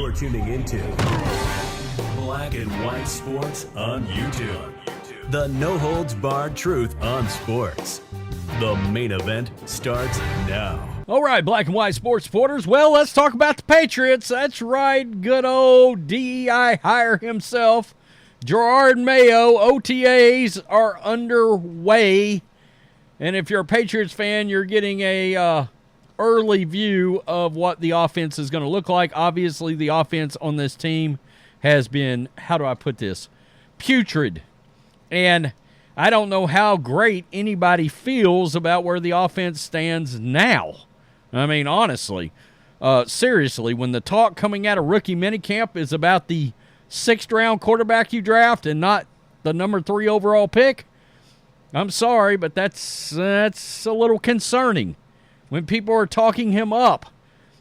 You're tuning into Black and White Sports on YouTube. The no-holds-barred truth on sports. The main event starts now. All right, Black and White Sports supporters. Well, let's talk about the Patriots. That's right, good old DEI hire himself, Jerod Mayo. OTAs are underway. And if you're a Patriots fan, you're getting a early view of what the offense is going to look like. Obviously, the offense on this team has been, how do I put this, putrid. And I don't know how great anybody feels about where the offense stands now. I mean, honestly, seriously, when the talk coming out of rookie minicamp is about the 6th-round quarterback you draft and not the number 3 overall pick, I'm sorry, but that's a little concerning when people are talking him up.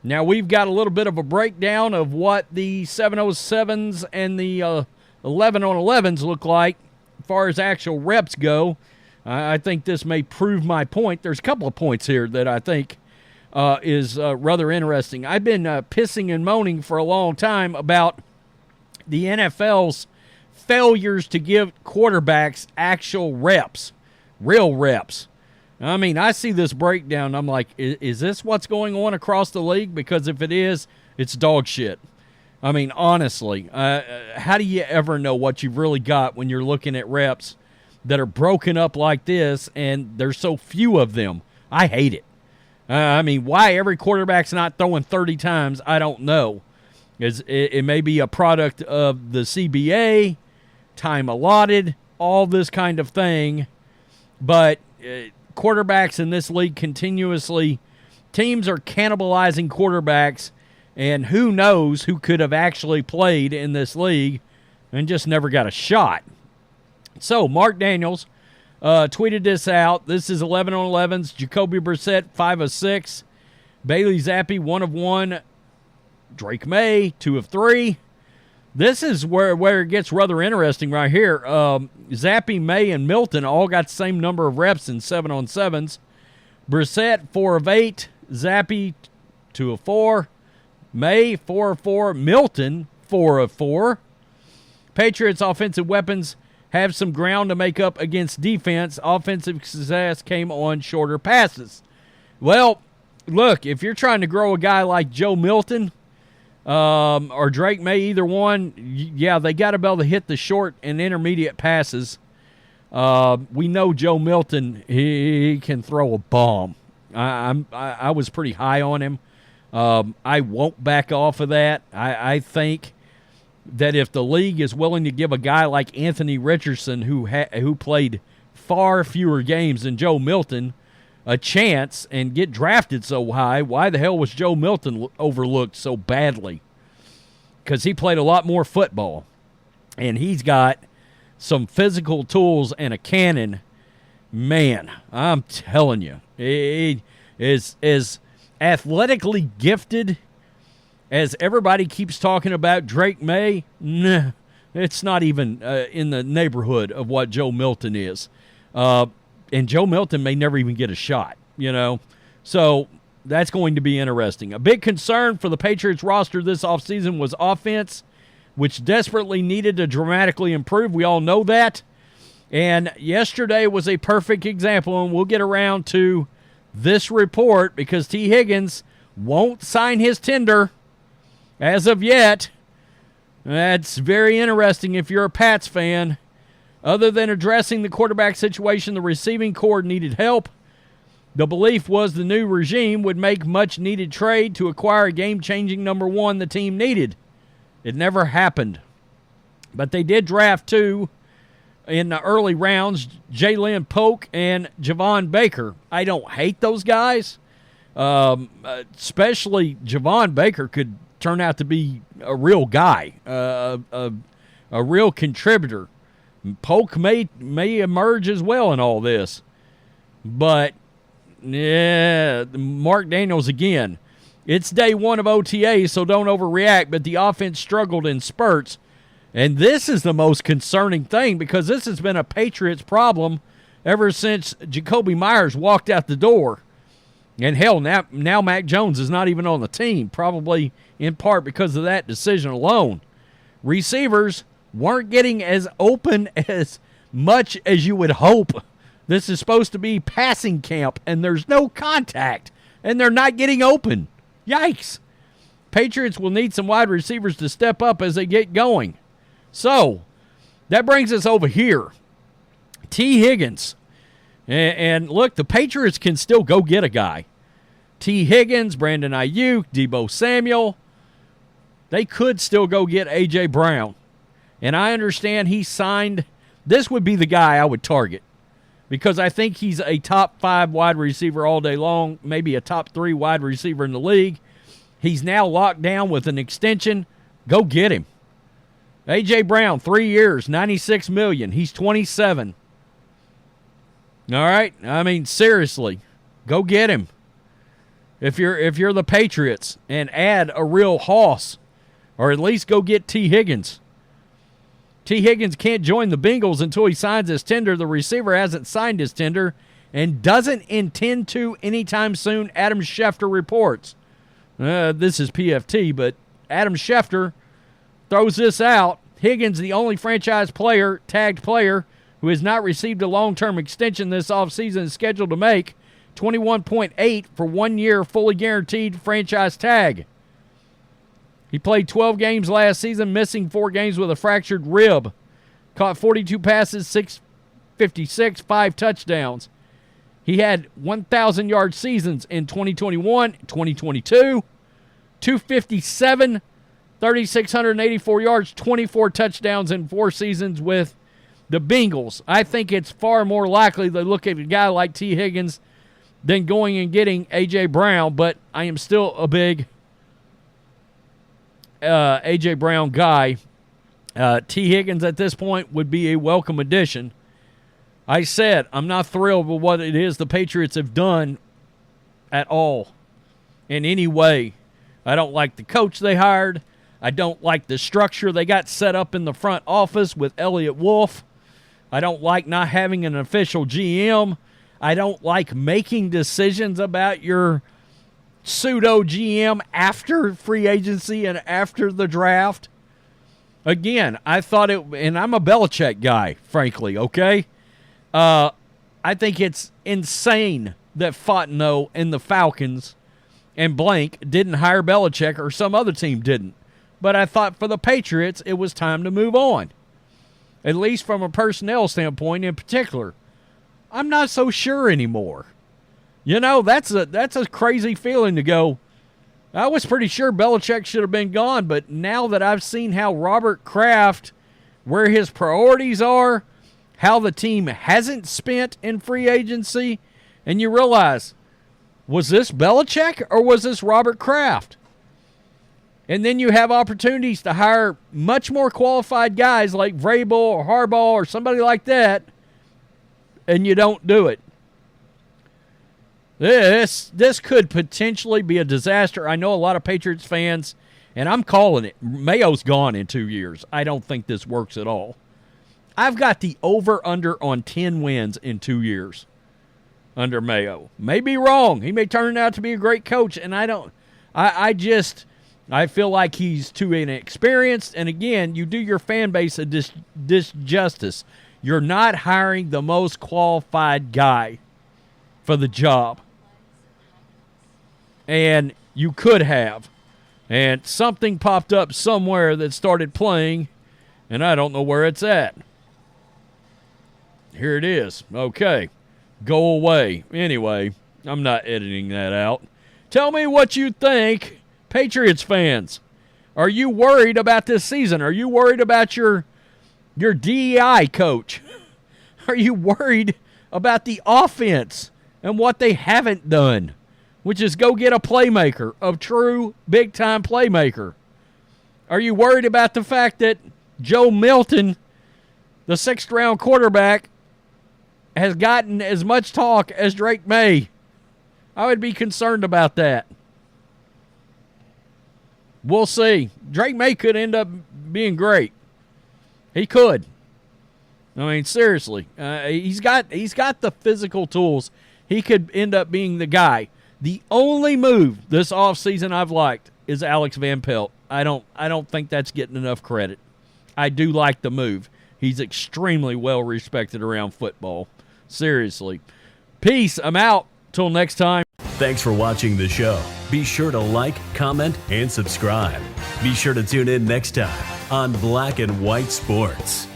Now, we've got a little bit of a breakdown of what the 707s and the 11-on-11s look like as far as actual reps go. I think this may prove my point. There's a couple of points here that I think is rather interesting. I've been pissing and moaning for a long time about the NFL's failures to give quarterbacks actual reps, real reps. I mean, I see this breakdown, I'm like, is this what's going on across the league? Because if it is, it's dog shit. I mean, honestly, how do you ever know what you've really got when you're looking at reps that are broken up like this and there's so few of them? I hate it. I mean, why every quarterback's not throwing 30 times, I don't know. It may be a product of the CBA, time allotted, all this kind of thing. But quarterbacks in this league continuously, teams are cannibalizing quarterbacks, and who knows who could have actually played in this league and just never got a shot. So, Mark Daniels tweeted this out. This is 11-on-11s. Jacoby Brissett, 5 of 6. Bailey Zappi, 1 of 1. Drake Maye, 2 of 3. This is where it gets rather interesting right here. Zappi, Maye, and Milton all got the same number of reps in 7-on-7s. Brissett, 4 of 8. Zappi, 2 of 4. Maye, 4 of 4. Milton, 4 of 4. Patriots' offensive weapons have some ground to make up against defense. Offensive success came on shorter passes. Well, look, if you're trying to grow a guy like Joe Milton or Drake Maye, either one, yeah, they got to be able to hit the short and intermediate passes. We know Joe Milton, he can throw a bomb. I was pretty high on him. I won't back off of that. I think that if the league is willing to give a guy like Anthony Richardson, who played far fewer games than Joe Milton, a chance and get drafted so high, why the hell was Joe Milton overlooked so badly? Because he played a lot more football, and he's got some physical tools and a cannon. Man, I'm telling you, he is as athletically gifted as everybody keeps talking about Drake Maye. Nah, it's not even in the neighborhood of what Joe Milton is. And Joe Milton may never even get a shot, you know. So that's going to be interesting. A big concern for the Patriots roster this offseason was offense, which desperately needed to dramatically improve. We all know that. And yesterday was a perfect example, and we'll get around to this report because Tee Higgins won't sign his tender as of yet. That's very interesting if you're a Pats fan. Other than addressing the quarterback situation, the receiving corps needed help. The belief was the new regime would make much-needed trade to acquire a game-changing number 1 the team needed. It never happened. But they did draft 2 in the early rounds, Jalen Polk and Javon Baker. I don't hate those guys. Especially Javon Baker could turn out to be a real guy, a real contributor. Polk may emerge as well in all this. But, yeah, Mark Daniels again. It's day 1 of OTAs, so don't overreact, but the offense struggled in spurts. And this is the most concerning thing because this has been a Patriots problem ever since Jacoby Myers walked out the door. And hell, now Mac Jones is not even on the team, probably in part because of that decision alone. Receivers weren't getting as open as much as you would hope. This is supposed to be passing camp, and there's no contact, and they're not getting open. Yikes. Patriots will need some wide receivers to step up as they get going. So, that brings us over here. Tee Higgins. And look, the Patriots can still go get a guy. Tee Higgins, Brandon Ayuk, Deebo Samuel. They could still go get A.J. Brown. And I understand he signed. This would be the guy I would target because I think he's a top 5 wide receiver all day long, maybe a top 3 wide receiver in the league. He's now locked down with an extension. Go get him. A.J. Brown, 3 years, $96 million. He's 27. All right? I mean, seriously, go get him. If you're the Patriots, and add a real hoss, or at least go get Tee Higgins. Tee Higgins can't join the Bengals until he signs his tender. The receiver hasn't signed his tender and doesn't intend to anytime soon, Adam Schefter reports. This is PFT, but Adam Schefter throws this out. Higgins, the only franchise player, tagged player, who has not received a long-term extension this offseason, is scheduled to make $21.8 for 1 year, fully guaranteed franchise tag. He played 12 games last season, missing 4 games with a fractured rib. Caught 42 passes, 656, 5 touchdowns. He had 1,000-yard seasons in 2021, 2022, 257, 3,684 yards, 24 touchdowns in 4 seasons with the Bengals. I think it's far more likely they look at a guy like Tee Higgins than going and getting A.J. Brown, but I am still a big A.J. Brown guy. Tee Higgins at this point would be a welcome addition. I said I'm not thrilled with what it is the Patriots have done at all in any way. I don't like the coach they hired. I don't like the structure they got set up in the front office with Elliott Wolf. I don't like not having an official GM. I don't like making decisions about your pseudo GM after free agency and after the draft. Again, I thought it, and I'm a Belichick guy, frankly, okay? I think it's insane that Fontenot and the Falcons and blank didn't hire Belichick or some other team didn't. But I thought for the Patriots, it was time to move on. At least from a personnel standpoint in particular. I'm not so sure anymore. You know, that's a crazy feeling to go, I was pretty sure Belichick should have been gone, but now that I've seen how Robert Kraft, where his priorities are, how the team hasn't spent in free agency, and you realize, was this Belichick or was this Robert Kraft? And then you have opportunities to hire much more qualified guys like Vrabel or Harbaugh or somebody like that, and you don't do it. This could potentially be a disaster. I know a lot of Patriots fans, and I'm calling it. Mayo's gone in 2 years. I don't think this works at all. I've got the over-under on 10 wins in 2 years under Mayo. May be wrong. He may turn out to be a great coach, and I feel like he's too inexperienced. And again, you do your fan base a disjustice. You're not hiring the most qualified guy for the job. And you could have. And something popped up somewhere that started playing, and I don't know where it's at. Here it is. Okay. Go away. Anyway, I'm not editing that out. Tell me what you think, Patriots fans. Are you worried about this season? Are you worried about your DEI coach? Are you worried about the offense and what they haven't done, which is go get a playmaker, a true big-time playmaker? Are you worried about the fact that Joe Milton, the 6th-round quarterback, has gotten as much talk as Drake Maye? I would be concerned about that. We'll see. Drake Maye could end up being great. He could. I mean, seriously. He's got the physical tools. He could end up being the guy. The only move this offseason I've liked is Alex Van Pelt. I don't think that's getting enough credit. I do like the move. He's extremely well respected around football. Seriously. Peace. I'm out. Till next time. Thanks for watching the show. Be sure to like, comment, and subscribe. Be sure to tune in next time on Black and White Sports.